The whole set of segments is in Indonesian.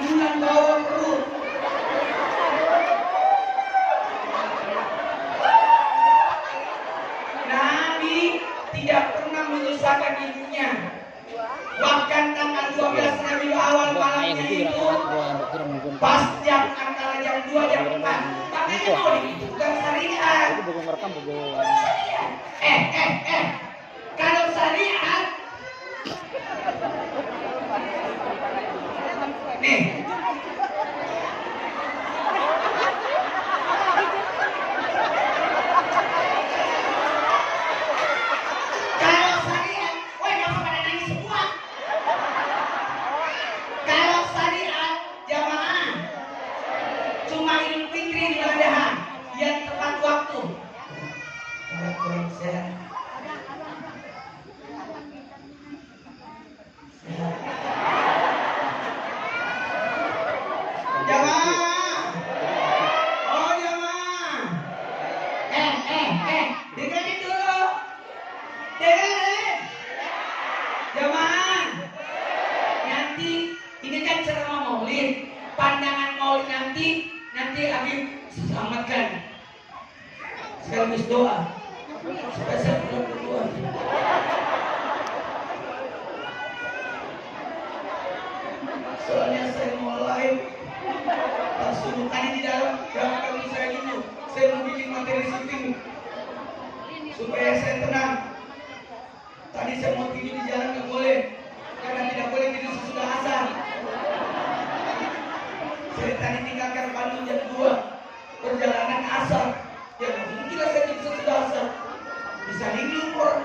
kandungan bawah perut. Nabi tidak pernah menyusahkan ibunya. Bahkan tanggal 12 Rabiul Awal malamnya itu pas jam antara jam 2 jam 4. Makanya maulid itu bukan syariat. Kalau syariat nih pandangan maulid nanti Habib selamatkan sekaligus doa supaya saya pulang berdua. Soalnya saya mau live langsung tadi di dalam kalau saya gitu saya mau bikin materi syuting supaya saya tenang. Tadi saya mau tidur di jalan nggak boleh karena tidak boleh tidur sesudah asar. Saya tadi tinggalkan Bandung jam 2 perjalanan asar. Ya mungkin saya tidur sesudah asar. Bisa linglung orang.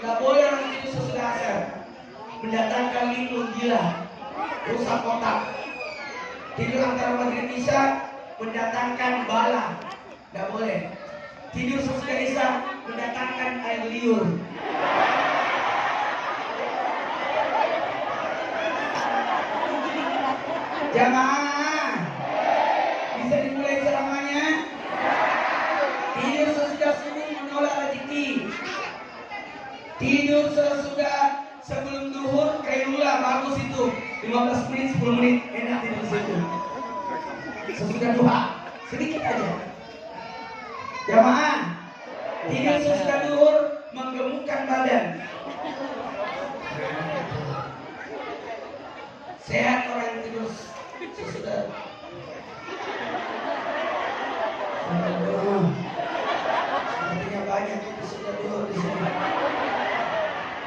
Nggak boleh orang tidur sesudah asar. Mendatangkan linglung gila, rusak otak. Tidur antara maghrib isya mendatangkan bala. Nggak boleh. Tidur sesudah isya mendatangkan air liur. Jamaah, bisa dimulai ceramahnya. Tidur sesudah subuh menolak rezeki. Tidur sesudah sebelum duhur kailula bagus itu 15 menit 10 menit enak tidur di situ. Sesudah duha sedikit aja. Jamaah, tidur sesudah duhur menggemukkan badan. Sehat orang yang tidur sesudah. Sepertinya banyak itu sudah duhur di sini.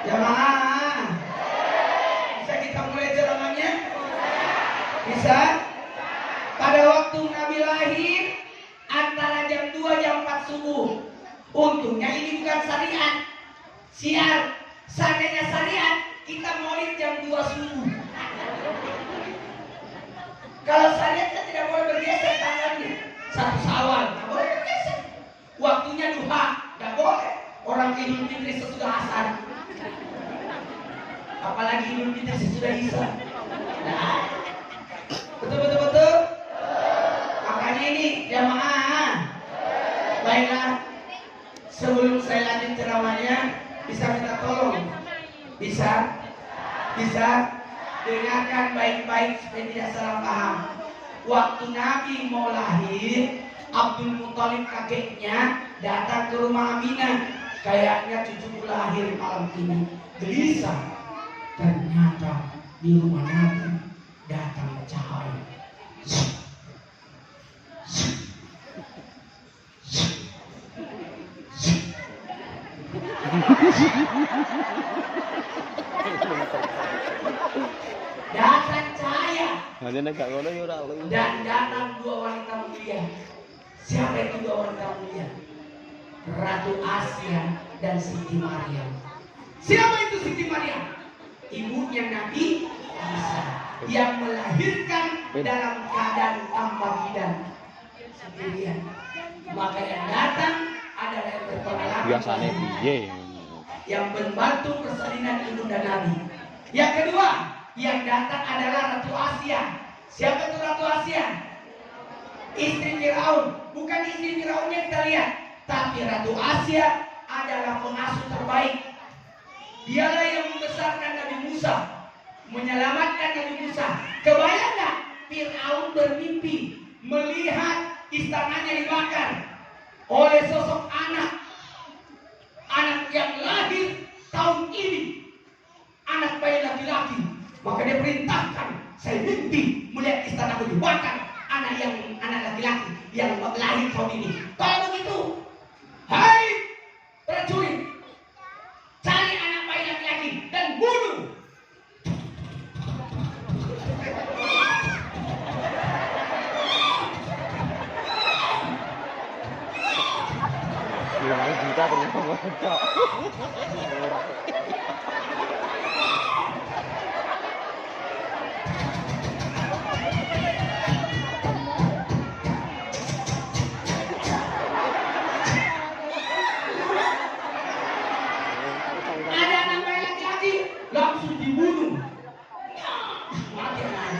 Jamaah, bisa kita mulai ceramahnya? Bisa? Pada waktu Nabi lahir antara jam 2 jam 4 subuh. Untungnya ini bukan syariat. Siar, seandainya syariat kita maulid jam 2 subuh. Kalau syariat kan tidak boleh bergeser tangannya. 1 Syawal, tidak boleh bergeser. Waktunya duha, tidak boleh. Orang Idul Fitri sesudah asar. Apalagi Idul Fitri sesudah isya. Nah, betul. Makanya ini jamaah. Baiklah, sebelum saya lanjut ceramahnya, bisa minta tolong. Bisa dengarkan baik-baik supaya tidak salah paham. Waktu Nabi mau lahir, Abdul Muthalib kakeknya datang ke rumah Aminah. Kayaknya cucuku lahir malam ini. Gelisah. Ternyata di rumah Nabi datang cahaya. Datang cahaya. Dan datang 2 wanita mulia. Siapa itu 2 wanita mulia? Ratu Asia dan Siti Maryam. Siapa itu Siti Maryam? Ibunya Nabi Isa yang melahirkan dalam keadaan tanpa bidan sendirian. Maka yang datang adalah yang berpengalaman biasanya piye yang membantu persalinan ibunda Nabi. Yang kedua yang datang adalah Ratu Asia. Siapa itu Ratu Asia? Istri Firaun. Bukan istri Firaunnya kita lihat, tapi Ratu Asia adalah pengasuh terbaik. Dialah yang membesarkan Nabi Musa. menyelamatkan Nabi Musa. Kebayang nggak? Fir'aun bermimpi melihat istananya dibakar oleh sosok anak yang lahir tahun ini, anak bayi laki-laki. Maka dia perintahkan, saya mimpi melihat istanaku dibakar anak laki-laki yang lahir tahun ini. Kalau begitu, hai prajurit, cari anak bayi laki-laki dan bunuh. Juta ternyata. Ada anak bayi laki-laki langsung dibunuh. Mati anak.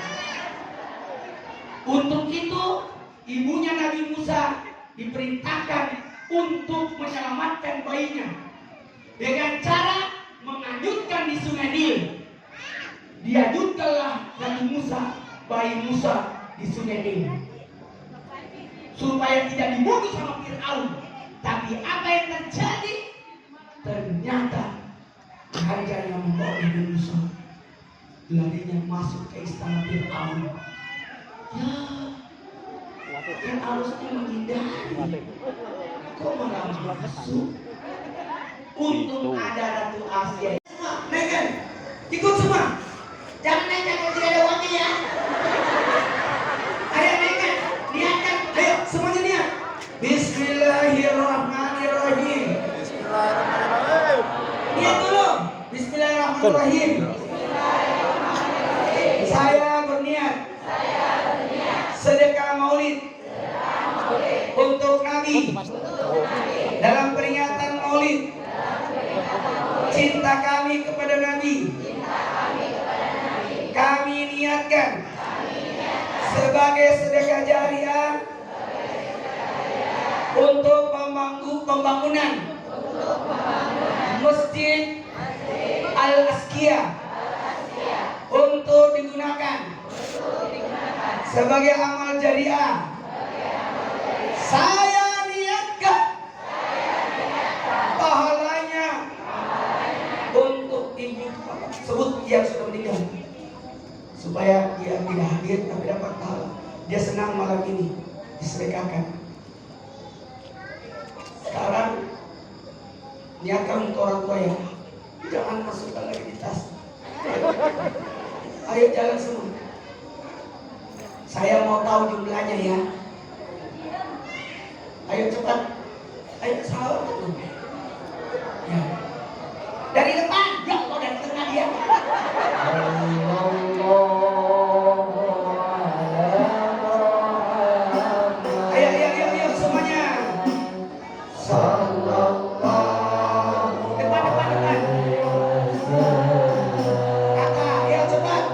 Untuk itu ibunya Nabi Musa diperintahkan untuk menyelamatkan bayinya dengan cara menganyutkan di sungai Nil. Dianyutkanlah Nabi Musa, bayi Musa di sungai Nil, supaya tidak dibunuh sama Fir'aun. Tapi apa yang terjadi? Ternyata raja yang membawa Nabi Musa larinya masuk ke istana Fir'aun. Ya, yang harusnya menghindari, kok malah masuk? Untung ada Ratu Asia. Megan, ikut semua. Jangan naik kalau tidak ada uangnya ya. Ayo Megan, niatkan. Ayo semuanya niat. Bismillahirrahmanirrahim. Bismillahirrahmanirrahim. Niat dulu. Bismillahirrahmanirrahim. Saya berniat. Sedekah maulid untuk Nabi dalam peringatan maulid. Cinta kami kepada Nabi kami niatkan sebagai sedekah jariah untuk pembangunan Masjid Al-Azkiyah, untuk digunakan sebagai amal jariah. Saya niatkan pahalanya untuk ibu sebut yang sudah meninggal, supaya dia tidak hadir tapi dapat pahala. Dia senang malam ini disedekahkan. Sekarang niatkan untuk orang tua ya, jangan masukkan lagi di tas. Ayo jalan semua. Saya mau tahu jumlahnya ya. Ayo cepat. Ayo sahabat dulu. Ya. Dari depan, ya Allah, dari tengah dia. Ayo semuanya. Depan. Kakak, ayo cepat.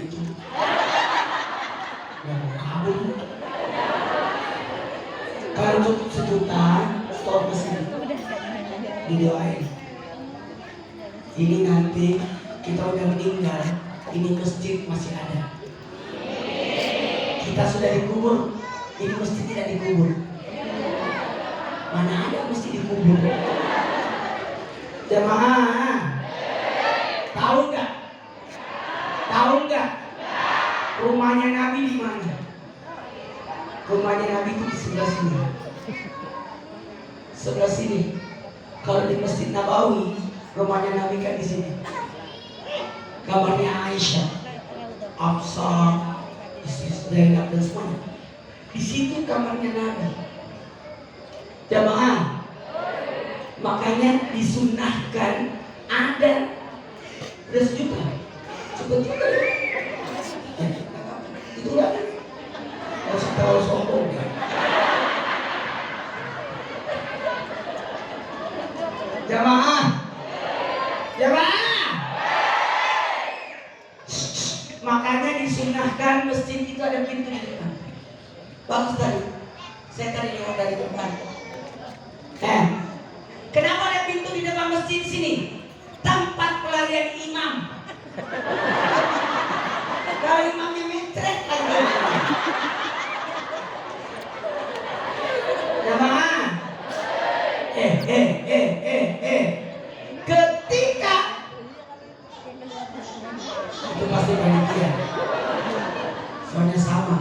itu. Ya mau kabur. Kalau cukup 1 juta, stop ke sini. Didoain. Ini nanti kita udah meninggal, ini masjid masih ada. Kita sudah dikubur, ini masjid tidak dikubur. Mana ada masjid dikubur? Jamaah, tahu nggak? Tahu nggak? Rumahnya Nabi di mana? Rumahnya Nabi itu di sebelah sini. Sebelah sini. Kalau di Masjid Nabawi, rumahnya Nabi kan di sini. Kamarnya Aisyah, Hafsa, istri Zainab dan semuanya. Di situ kamarnya Nabi. Jamaah, makanya disunahkan ada beras juta. Seperti itu ya. Itulah. Harus tahu sombong ya. Jamaah, jamaah. Makanya disunahkan masjid itu ada pintu di depan. Bagus tadi. Saya tadi lewat dari depan. Kenapa ada pintu di depan masjid sini? Tempat pelarian imam. Kalau imamnya mencret lagi. Jamaah. Ketika itu pasti panitia. Soalnya sama.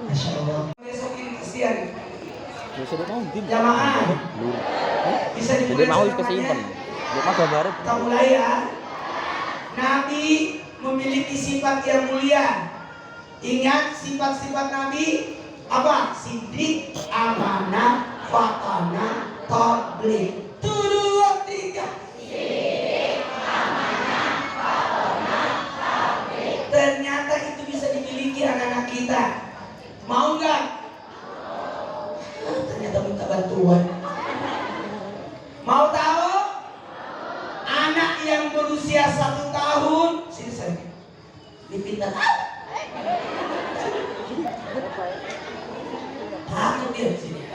Masya Allah. Besok ini kesian. Jamaah. Bisa Jadi mau dimulai kesimpan. semuanya. Dia mah gambarnya. Kita mulai ya. Nabi memiliki sifat yang mulia. Ingat sifat-sifat Nabi apa? Siddiq, amanah, fatana, tabligh. 1, 2, 3. Siddiq, amanah, fatana, tabligh. Ternyata itu bisa dimiliki anak-anak kita. Mau nggak? Ternyata minta bantuan. Mau tahu? Anak yang berusia 1 tahun, sini saya dipinta. Takut dia sini.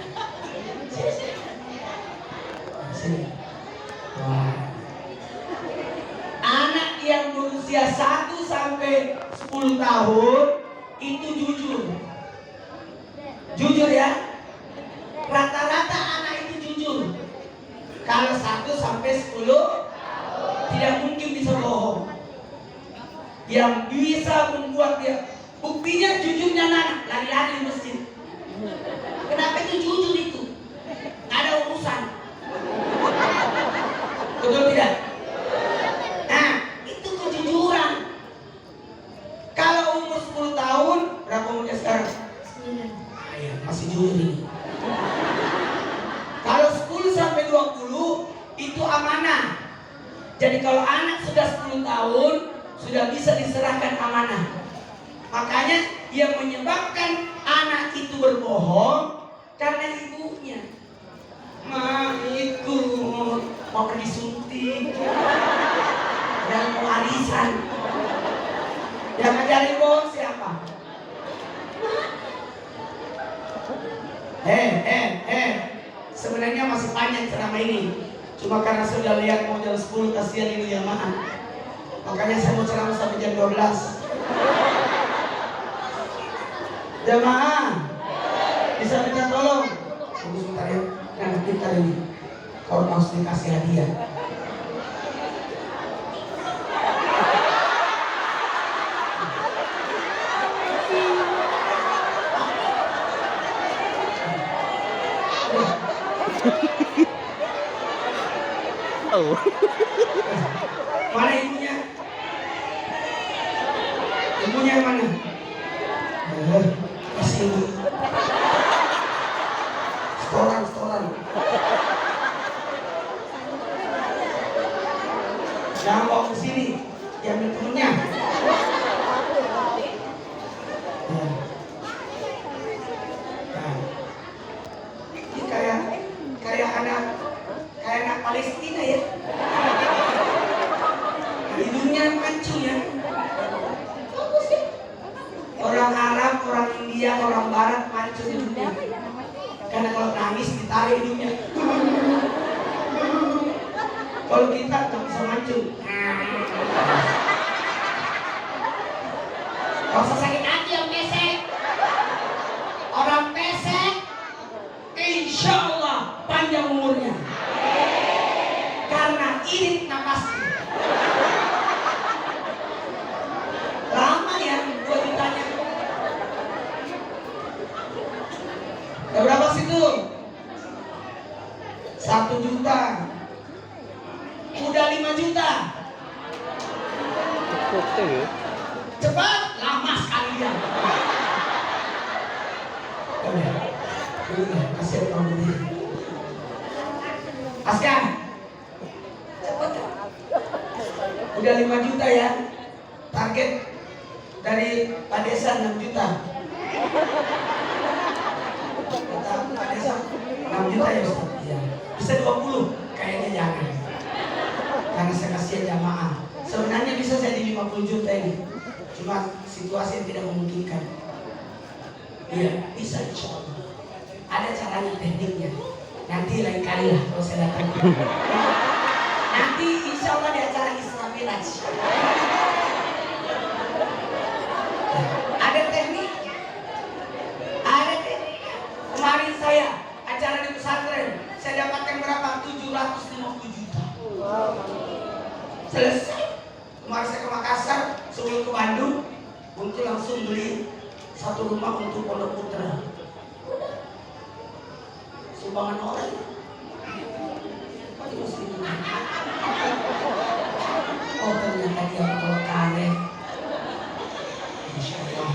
Sini. Wah. Anak yang berusia 1 sampai 10 tahun itu jujur. Jujur ya. Rata-rata anak itu jujur. Kalau 1 sampai 10 tidak mungkin bisa bohong. Yang bisa membuat dia, buktinya jujurnya anak lari-lari di masjid. Kenapa itu jujur itu? Gak ada urusan. Betul tidak? Nah, itu kejujuran. Kalau umur 10 tahun, berapa umurnya sekarang? 9. Ya, masih jujur ini. Kalau 10 sampai 20 itu amanah. Jadi kalau anak sudah 10 tahun sudah bisa diserahkan amanah. Makanya yang menyebabkan anak itu berbohong karena ibunya. Ma, ikut mau pergi suntik dan mau arisan. Yang ngajarin bohong siapa? Sebenarnya masih panjang ceramah ini. Cuma karena sudah lihat mau jam 10 kasihan ini jamaah. Makanya saya mau ceramah sampai jam 12. Jamaah, bisa minta tolong. Tunggu sebentar ya. Nah, kita ini kalau mau dikasih hadiah. Oh. Mana ibunya? Ibunya yang mana? Kasih ibu. Setoran. Jangan bawa ke sini. Diambil temennya. Ini kayak anak Palestina ya. Hidungnya Karena kalau nangis ditarik hidungnya. Kalau kita nggak bisa mancung. Gak usah sakit hati yang pesek. Orang pesek insya Allah panjang umurnya. Karena irit napasnya. Lama ya gua ditanya. Udah berapa sih tuh? 1 juta. Udah 5 juta. Cepat, lama sekali ya. Udah, kasih kamu ini. Aska, cepet. Udah 5 juta ya. Target dari Pak Desa 6 juta. Kata Pak Desa 6 juta ya Ustaz. Iya. Bisa 20, kayaknya jangan. Karena saya kasih jamaah. Sebenarnya bisa jadi 50 juta ini. Cuma situasi yang tidak memungkinkan. Iya, bisa insya Allah. Ada caranya, tekniknya. Nanti lain kali lah kalau saya datang. Nanti insya Allah di acara Isra Miraj. Ada tekniknya. Ada tekniknya. Kemarin saya acara di pesantren, saya dapatkan berapa? 750 juta. Selesai. Kemarin saya ke Makassar, sebelum ke Bandung, untuk langsung beli 1 rumah untuk Pondok Putra. Sumbangan orang. Oh ternyata dia kalau karet. Insya Allah.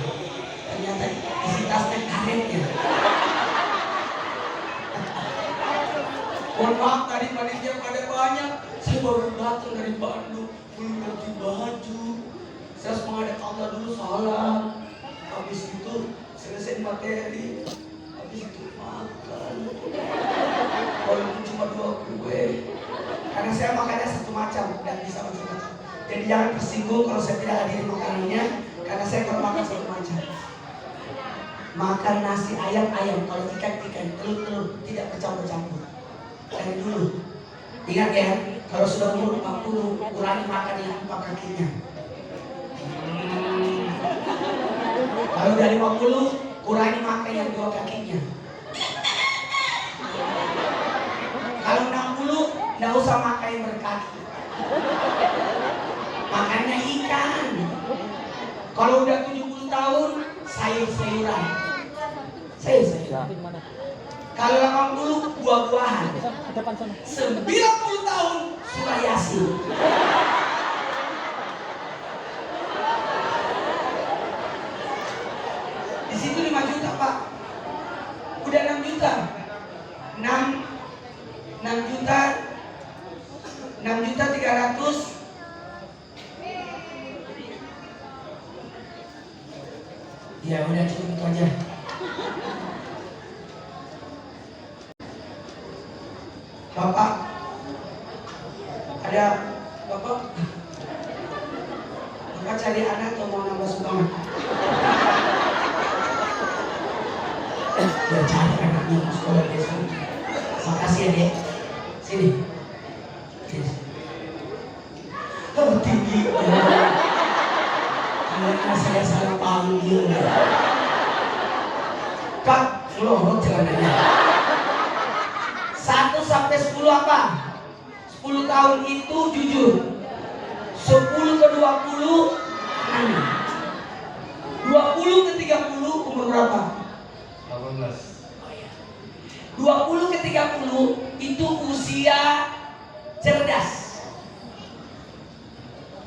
Ternyata isi tasnya karet ya. Mohon maaf tadi panitia pada banyak. Saya baru datang dari Bandung, belum ganti baju. Saya harus menghadap Allah dulu salam. Habis itu selesai materi. Habis itu makan. Walaupun cuma 2 kue. Karena saya makannya 1 macam dan bisa macam-macam. Jadi jangan tersinggung kalau saya tidak hadir makanannya. Karena saya kalau makan 1 macam. Makan nasi ayam-ayam, kalau ikan-ikan, telur-telur, tidak bercampur-campur. Dari dulu. Ingat ya, kalau sudah umur 40, kurangi makan yang 4 kakinya. Kalau dari 50, kurangi makan yang 2 kakinya. Kalau 60, nggak usah makan yang berkaki. Makannya ikan. Kalau udah 70 tahun, sayur-sayuran. Sayur-sayuran. Kalau 80, buah-buahan. 90 tahun, surah Yasin. Di situ 5 juta Pak. Udah 6 juta. 6 juta 300. Ya udah cukup itu aja. Bapak, ada Bapak? Bapak cari anak atau mau nambah sumbangan? Ya cari anaknya ke sekolah dia sini. Makasih ya Dek. Sini. Oh tinggi. Anaknya saya salah panggil. Kak, melorot celananya. 1 sampai 10 apa? 10 tahun itu jujur. 10 ke 20 20 ke 30 umur berapa? 18. 20 ke 30 itu usia cerdas.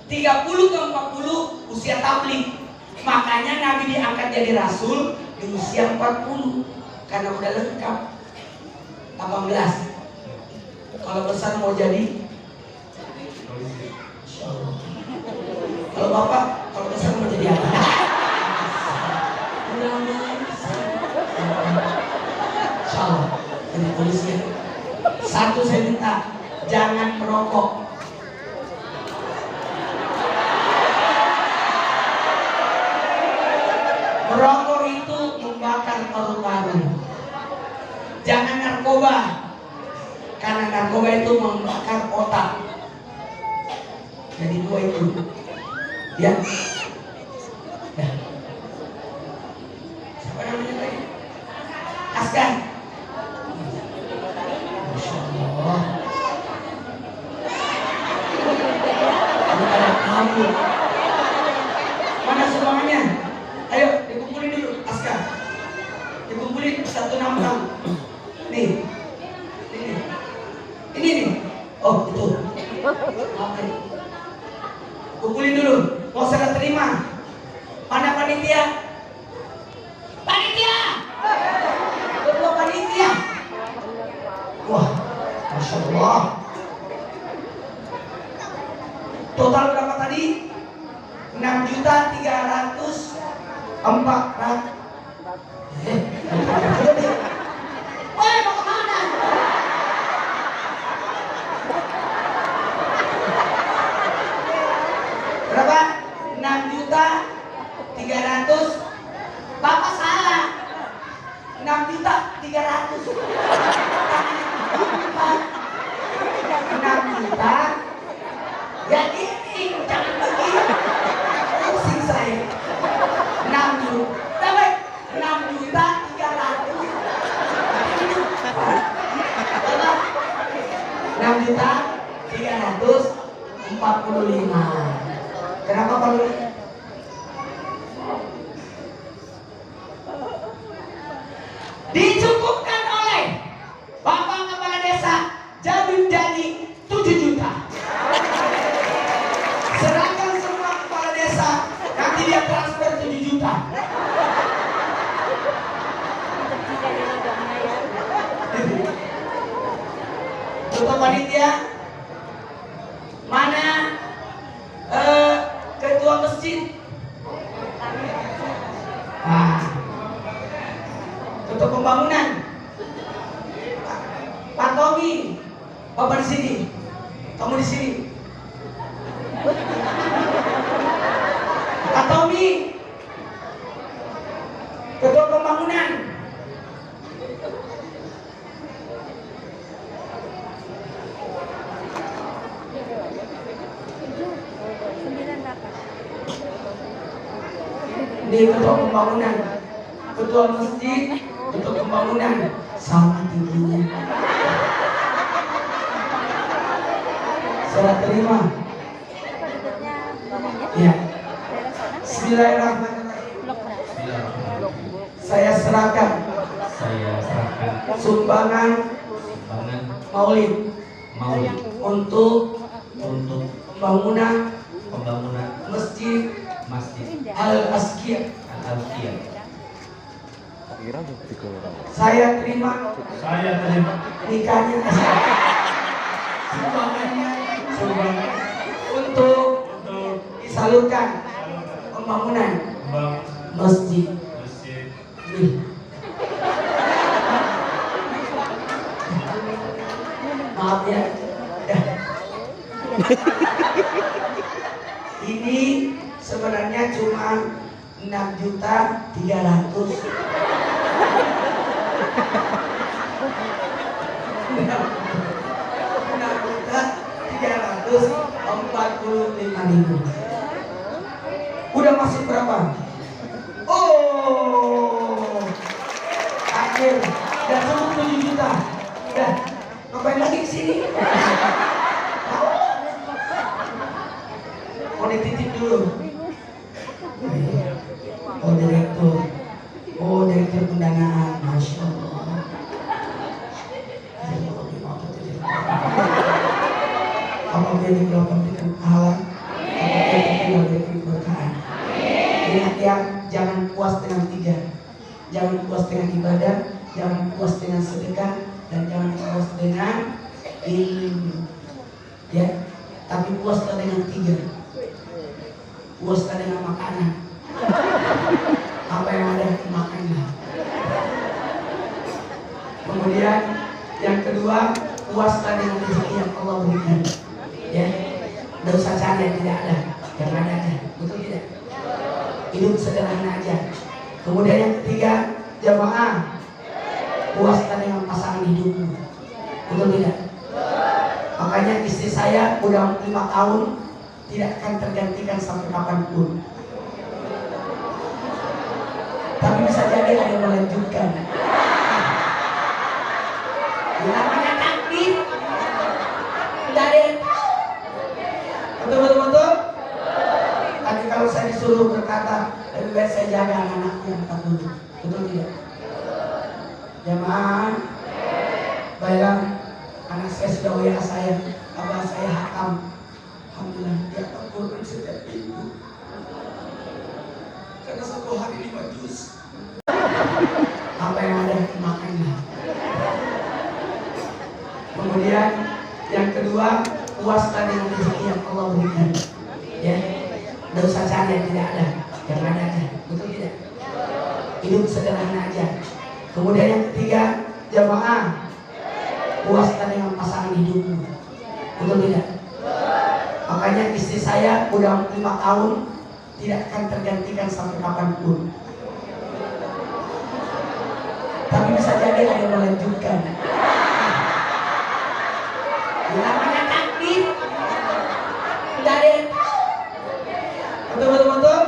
30 ke 40 usia tabligh. Makanya Nabi diangkat jadi rasul di usia 40 karena udah lengkap 18. Kalau besar mau jadi Insya Allah. Kalau Bapak kalau besar mau jadi apa? Insya Allah jadi polisi ya. Satu saya minta, jangan merokok. Merokok itu membakar paru-paru. narkoba. Karena narkoba itu membakar otak. Jadi dua itu. Ya. Ya. Siapa namanya tadi? Aska. Masya Allah. Ini ada kamu. Mana sumbangannya? Ayo dikumpulin dulu, Aska. Dikumpulin 166. Nih. Ini nih. Oh, itu. Oke. Kumpulin dulu. Mau serah terima. Mana panitia? Panitia! Ketua panitia. Wah, Masya Allah. Total berapa tadi? 6.304.000. Woi, mau kemana? Berapa? 6.300. Bapak salah. 6.300. 6 juta. Ya ini jangan begini. Pusing saya. 6 juta. 6.300. 6.345. Kenapa kalau dicukupkan oleh Bapak Kepala Desa Jabim Dani 7 juta. Serahkan semua kepala desa, nanti dia transfer 7 juta. Ketua panitia mana? Ketua masjid. Ketua pembangunan. Pak Tommy, Bapak di sini. Kamu di sini. Pak Tommy, Ketua pembangunan. Ini ketua pembangunan, ketua masjid, ketua pembangunan, sama tingginya. Serah terima. Ya. Bismillahirrahmanirrahim. Saya serahkan sumbangan maulid untuk pembangunan masjid Al-Azkiyah. Saya terima nikahnya sumbangan untuk disalurkan pembangunan masjid. Maaf ya. Ini sebenarnya cuma 6.300. 6.345.000. Udah masuk berapa? Oh, akhir dan cukup 7 juta. Udah, ngapain lagi ke sini? Mau dititip dulu. Oh direktur pendanaan, Masya Allah. Apabila dikeluarkan dengan pahala, apabila diberikan keberkahan. Ingat ya, jangan puas dengan 3. Jangan puas dengan ibadah, jangan puas dengan sedekah, dan jangan puas dengan ilmu. Ya, tapi puaslah dengan 3. Puaslah dengan makanan. Apa yang ada makanlah. Kemudian yang kedua, puaslah dengan rezeki yang Allah berikan. Ya, tidak usah cari yang tidak ada, yang ada aja. Betul tidak? Hidup sederhana aja. Kemudian yang ketiga, jamaah, puaslah dengan pasangan pasangan hidupmu. Betul tidak? Makanya istri saya udah 5 tahun tidak akan tergantikan sampai kapanpun. Tapi bisa jadi ada yang melanjutkan. Ya, namanya takdir. Tidak ada yang tahu. Betul. Tapi kalau saya disuruh berkata, lebih baik saya jaga anak-anaknya yang 40. Betul tidak? Jemaah, baiklah, anak saya sudah WA saya, abah saya hakam. Alhamdulillah, dia Quran setiap minggu. Karena satu hari 5 juz. Apa yang ada makanlah. Kemudian yang kedua, puaslah dengan rezeki yang Allah berikan. Ya, tidak usah cari yang tidak ada, yang ada aja. Betul tidak? Hidup sederhana aja. Kemudian yang ketiga, jamaah, puaslah dengan pasangan hidupmu. Betul tidak? Makanya istri saya udah 5 tahun tidak akan tergantikan sampai kapanpun. Tapi bisa jadi ada yang melanjutkan. Ya, namanya takdir. Tidak ada yang tahu. Betul.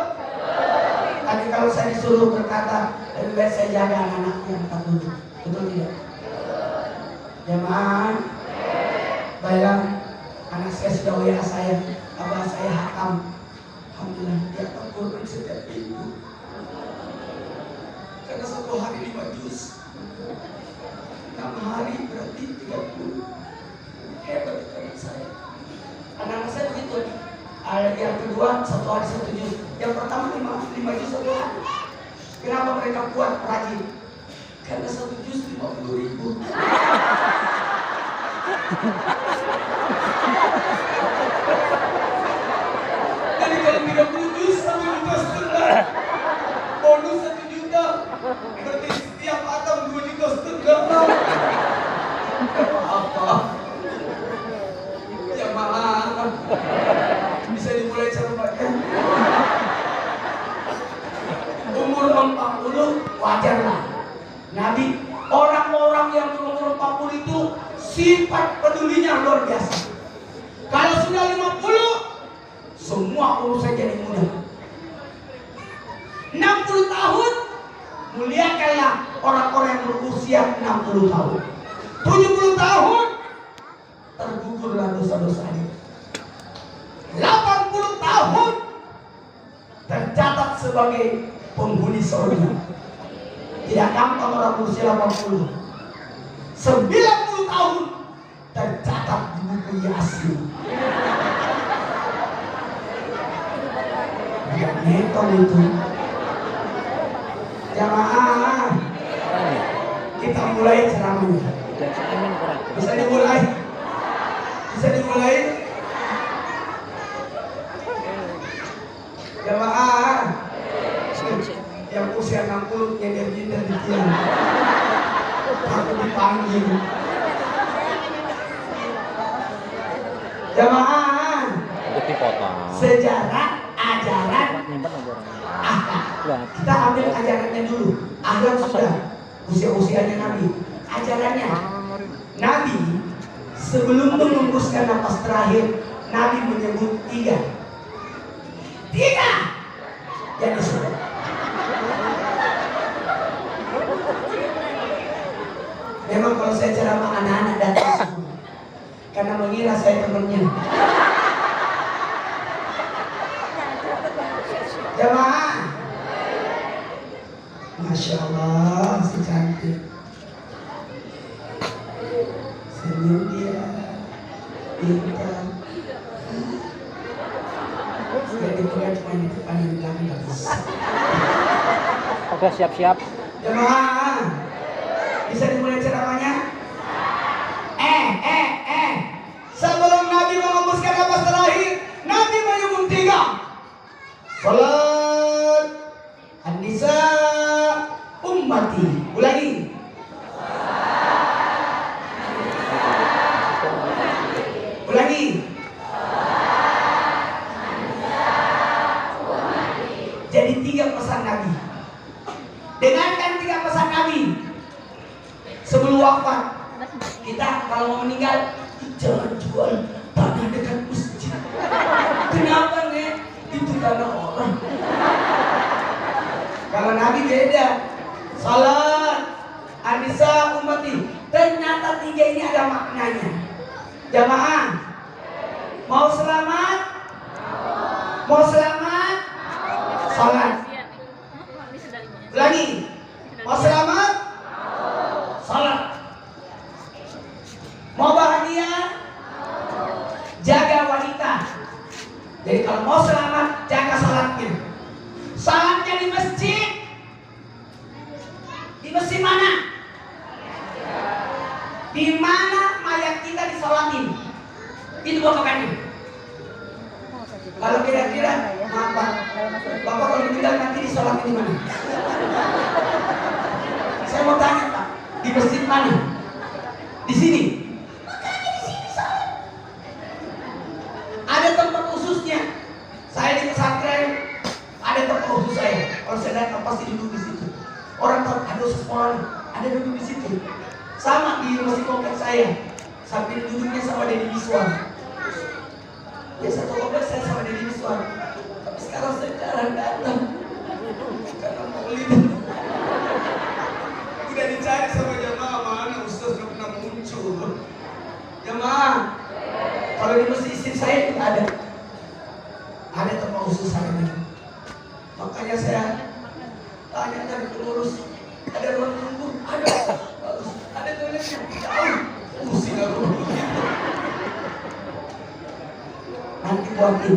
Tapi kalau saya disuruh berkata, lebih baik saya jaga anak-anaknya yang 40. Betul tidak? Jemaah, baiklah, anak saya sudah WA saya, abah saya hakam. Alhamdulillah, dia Quran setiap minggu. Karena satu hari 5 juz, 6 hari berarti 30. Hebat itu anak saya. Anak saya begitu. Yang kedua 1 hari 1 juz. Yang pertama 5 juz 1 hari. Kenapa mereka kuat rajin? Karena 1 juz 50.000. Jadi kalau 30 juz 1,5 juta, bonus 1 juta. Berarti setiap atam 2,5 juta. Apa? Ya maaf. Bisa dimulai cara baca. Umur 40 wajarlah. Nabi, orang-orang yang berumur 40 itu sifat pedulinya luar biasa. Kalau sudah 50, semua urusan jadi mudah. 60 tahun, muliakanlah orang-orang yang berusia 60 tahun. 70 tahun, tergugurlah dosa-dosanya. 80 tahun, tercatat sebagai penghuni surga. Tidak gampang orang berusia 80. 90 tahun, tercatat di buku Yasin. Tidak netong itu. Jamaah, kita mulai ceramahnya. Bisa dimulai? Jamaah, yang usia 60 nyender-nyender di tiang, takut dipanggil. Jamaah, sejarah ajaran akhlak. Kita ambil ajarannya dulu. Akhlak sudah usia-usianya Nabi. Ajarannya Nabi sebelum mengembuskan napas terakhir, Nabi menyebut 3. Yang disebut. Memang kalau saya ceramah anak-anak datang semua, karena mengira saya temannya. Jamaah, Masya Allah, si cantik. Senyum dia, pintar. Sudah dipegang cuma di depan, yang di belakang nggak bisa. Oke, siap-siap. Jemaah, bisa dimulai ceramahnya? Sebelum Nabi mengembuskan napas terakhir, Nabi menyebut 3. Salat an-nisa ummati. Ulangi. Jadi 3 pesan Nabi. Dengarkan 3 pesan Nabi. Mau selamat? Mau selamat? Salat. Lagi. Mau selamat? Salat. Mau bahagia? Jaga wanita. Jadi kalau mau selamat, jaga salatnya. Salatnya di masjid. Di masjid mana? Di mana mayat kita disolatin? Itu patokannya. Kalau kira-kira, maaf Pak, Bapak kalau meninggal nanti disolatin di mana? Saya mau tanya Pak, di masjid mana? Di sini. Makanya di sini salat. Ada tempat khususnya. Saya di pesantren ada tempat khusus saya. Kalau saya datang pasti duduk di situ. Orang tahu ada sekolah, ada duduk di situ. Sama di masjid kompleks saya. Sambil duduknya sama Deddy Miswar. Ya satu kompleks saya sama Deddy Miswar. Tapi sekarang saya jarang datang karena maulid. Udah dicari sama jamaah, mana Ustaz gak pernah muncul. Jamaah, kalau di masjid istri saya itu ada tempat khusus saya. Makanya saya tanya dari pengurus, ada ruang tunggu, ada toiletnya, jauh, pusing aku. Nanti buatin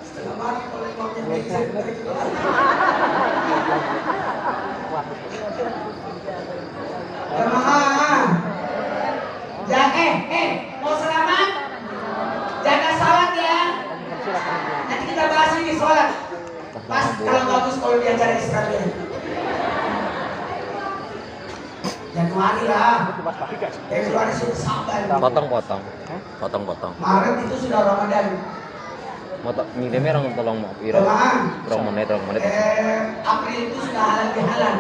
setengah mati kalau imamnya baik saya balik ke belakang. Jamaah, mau selamat? Jaga salat ya. Nanti kita bahas ini salat. Pas kalau bagus kalau di acara Israel. Januari lah. Februari sudah sabar. Potong. Maret itu sudah Ramadan. Ngirimnya orang tolong mau Jemaah. orang menit. April itu sudah halal bihalal.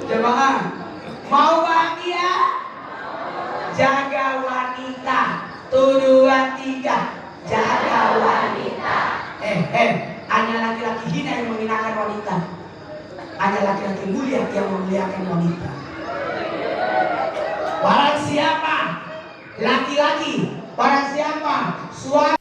Jemaah, mau bahagia? Jaga wanita. 1, 2, 3. Jaga wanita. Hanya laki-laki hina yang menghinakan wanita. Hanya laki-laki mulia yang memuliakan wanita. Barang siapa laki-laki, barang siapa suami